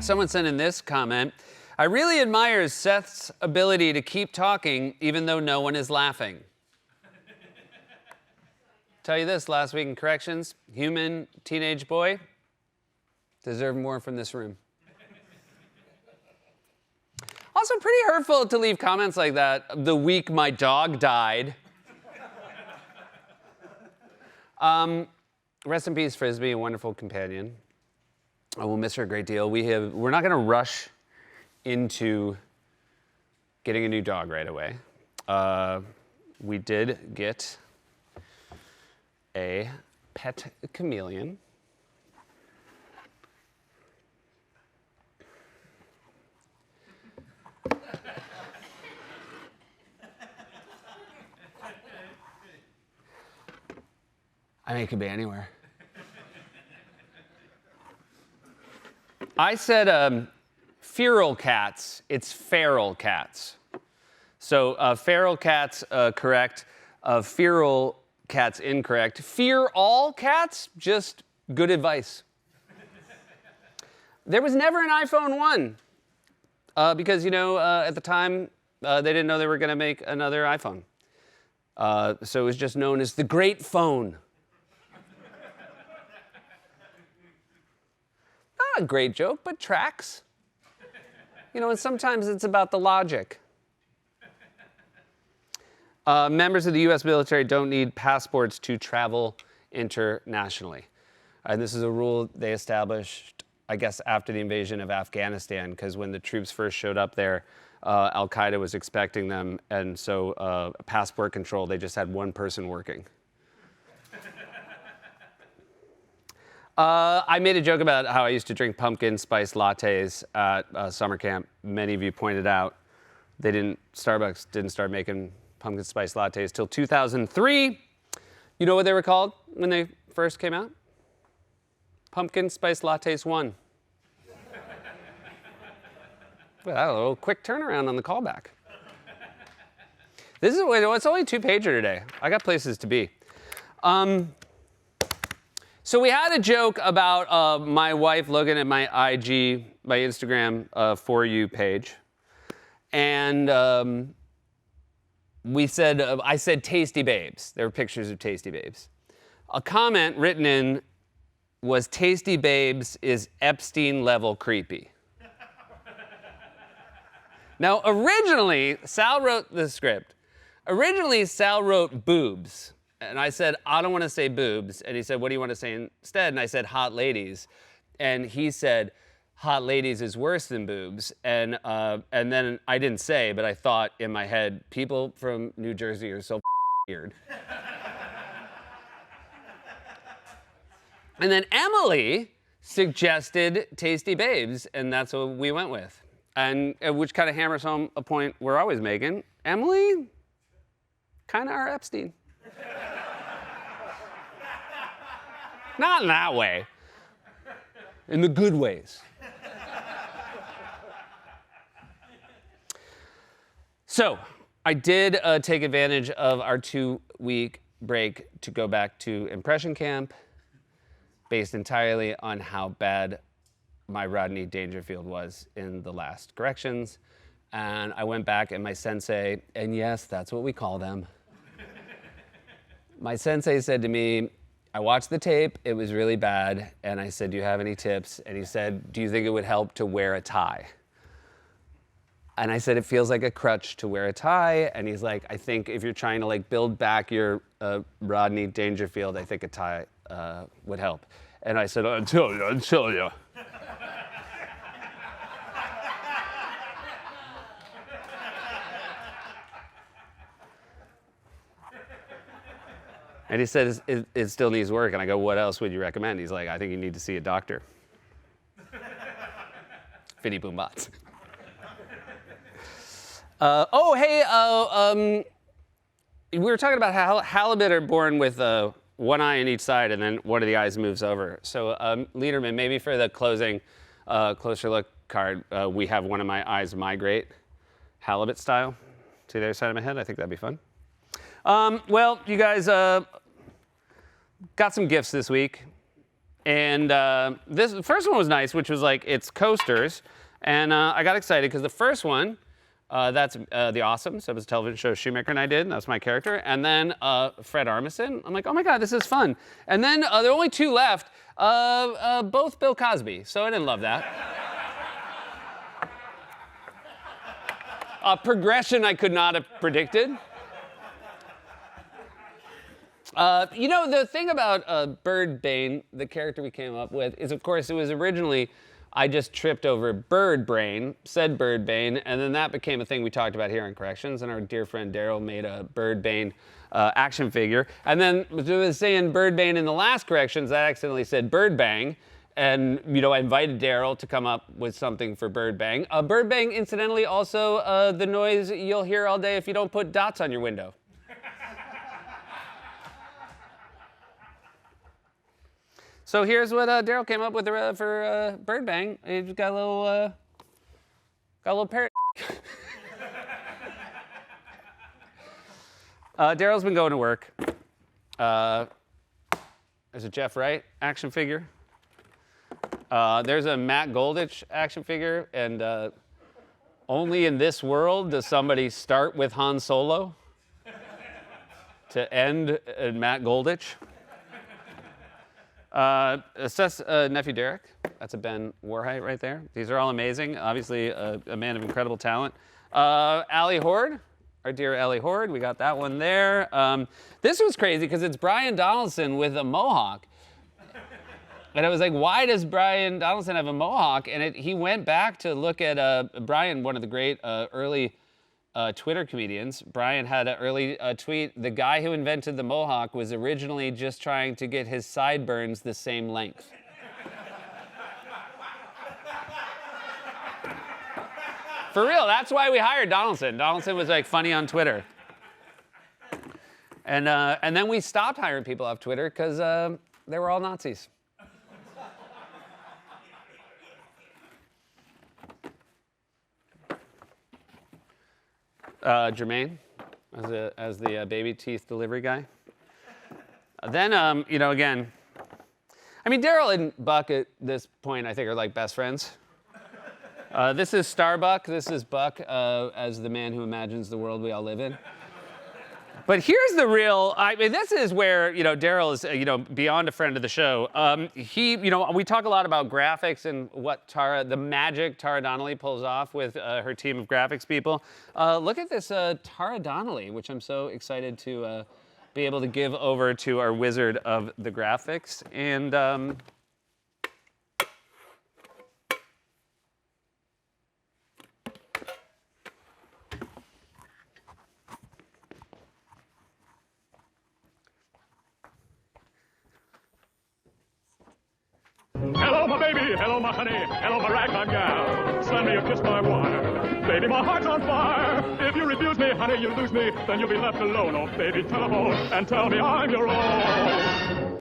Someone sent in this comment. I really admire Seth's ability to keep talking even though no one is laughing. Tell you this, last week in corrections, human teenage boy deserved more from this room. Also pretty hurtful to leave comments like that the week my dog died. Rest in peace, Frisbee, a wonderful companion. I will miss her a great deal. We're not going to rush into getting a new dog right away. We did get a pet chameleon. I mean, it could be anywhere. I said feral cats. It's feral cats. So feral cats, correct. Feral cats, incorrect. Fear all cats, just good advice. There was never an iPhone 1 because, at the time, they didn't know they were going to make another iPhone. So it was just known as the Great Phone. Not a great joke, but tracks. And sometimes it's about the logic. Members of the U.S. military don't need passports to travel internationally. And this is a rule they established, I guess, after the invasion of Afghanistan, because when the troops first showed up there, Al-Qaeda was expecting them, and so passport control, they just had one person working. I made a joke about how I used to drink pumpkin spice lattes at summer camp. Many of you pointed out Starbucks didn't start making pumpkin spice lattes till 2003. You know what they were called when they first came out? Pumpkin Spice Lattes 1. Well, that was a little quick turnaround on the callback. It's only 2-pager today. I got places to be. So we had a joke about my wife looking at my Instagram For You page. And I said Tasty Babes. There were pictures of Tasty Babes. A comment written in was Tasty Babes is Epstein-level creepy. Now, originally, Sal wrote the script. Originally, Sal wrote boobs. And I said, I don't want to say boobs. And he said, what do you want to say instead? And I said, hot ladies. And he said, hot ladies is worse than boobs. And then I didn't say, but I thought in my head, people from New Jersey are so weird. And then Emily suggested Tasty Babes, and that's what we went with. And which kind of hammers home a point we're always making. Emily, kind of our Epstein. Not in that way. In the good ways. So, I did take advantage of our 2-week break to go back to impression camp, based entirely on how bad my Rodney Dangerfield was in the last corrections. And I went back and my sensei, and yes, that's what we call them. My sensei said to me, I watched the tape, it was really bad, and I said, do you have any tips? And he said, do you think it would help to wear a tie? And I said, it feels like a crutch to wear a tie. And he's like, I think if you're trying to build back your Rodney Dangerfield, I think a tie would help. And I said, I'll tell you. And he said, it still needs work. And I go, what else would you recommend? He's like, I think you need to see a doctor. Finny Boombots. We were talking about how halibut are born with one eye on each side, and then one of the eyes moves over. So, Lederman, maybe for the closing closer look card, we have one of my eyes migrate, halibut style, to the other side of my head. I think that'd be fun. Well, you guys got some gifts this week. And this the first one was nice, which was like it's coasters. And I got excited because the first one, that's The Awesomes. That was a television show Shoemaker and I did. That was my character. And then Fred Armisen. I'm like, oh my God, this is fun. And then there are only two left, both Bill Cosby. So I didn't love that. Progression I could not have predicted. You know, the thing about Bird Bane, the character we came up with, is of course it was originally, I just tripped over Bird Brain, said Bird Bane, and then that became a thing we talked about here in Corrections, and our dear friend Daryl made a Bird Bane action figure. And then as I was saying Bird Bane in the last Corrections, I accidentally said Bird Bang. And, you know, I invited Daryl to come up with something for Bird Bang. Bird Bang, incidentally, also the noise you'll hear all day if you don't put dots on your window. So here's what Daryl came up with for Bird Bang. He's got a little parrot. Daryl's been going to work. There's a Jeff Wright action figure. There's a Matt Goldich action figure, and only in this world does somebody start with Han Solo to end Matt Goldich. Seth's nephew Derek, that's a Ben Warheit right there. These are all amazing. Obviously, a man of incredible talent. Allie Horde, our dear Allie Horde, we got that one there. This was crazy because it's Brian Donaldson with a mohawk. And I was like, why does Brian Donaldson have a mohawk? And he went back to look at Brian, one of the great early Twitter comedians. Brian had an early tweet. The guy who invented the mohawk was originally just trying to get his sideburns the same length. For real, that's why we hired Donaldson. Donaldson was like funny on Twitter. And then we stopped hiring people off Twitter because they were all Nazis. Jermaine, as the baby teeth delivery guy. Then, you know, again, I mean, Daryl and Buck at this point, I think, are like best friends. This is Starbuck. This is Buck as the man who imagines the world we all live in. But here's the real, I mean, this is where, you know, Daryl is, you know, beyond a friend of the show. You know, we talk a lot about graphics and what the magic Tara Donnelly pulls off with her team of graphics people. Look at this Tara Donnelly, which I'm so excited to be able to give over to our wizard of the graphics. And hello, my baby. Hello, my honey. Hello, my ragtime gal. Send me a kiss, my wire. Baby, my heart's on fire. If you refuse me, honey, you lose me. Then you'll be left alone. Oh, baby, telephone and tell me I'm your own.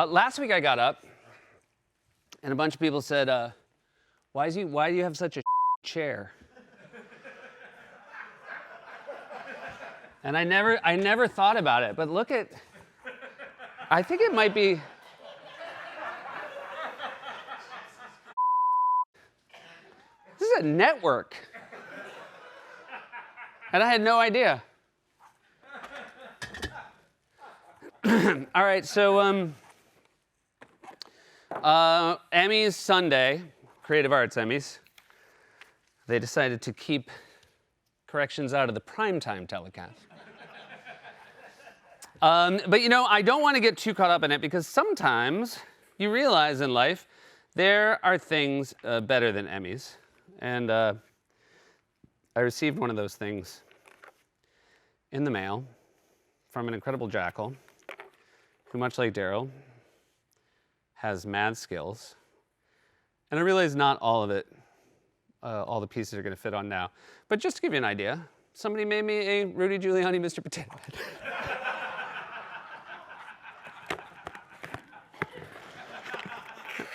Last week I got up, and a bunch of people said, why do you have such a chair? And I never thought about it, but look at, I think it might be, this is a network. And I had no idea. All right, so, Emmys Sunday, Creative Arts Emmys, they decided to keep Corrections out of the primetime telecast. But you know, I don't want to get too caught up in it because sometimes you realize in life there are things better than Emmys. And I received one of those things in the mail from an incredible jackal who, much like Daryl, has mad skills. And I realize not all of it all the pieces are going to fit on now. But just to give you an idea, somebody made me a Rudy Giuliani Mr. Potato Head.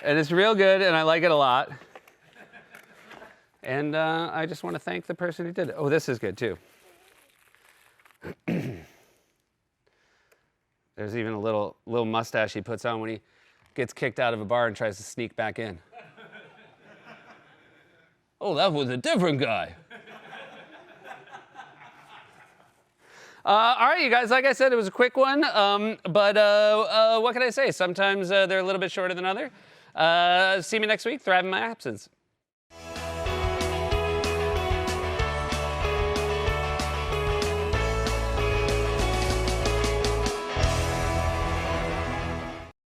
And it's real good, and I like it a lot. And I just want to thank the person who did it. Oh, this is good, too. There's even a little mustache he puts on when he gets kicked out of a bar and tries to sneak back in. Oh, that was a different guy. All right, you guys, like I said, it was a quick one. But what can I say? Sometimes they're a little bit shorter than others. See me next week. Thrive in my absence.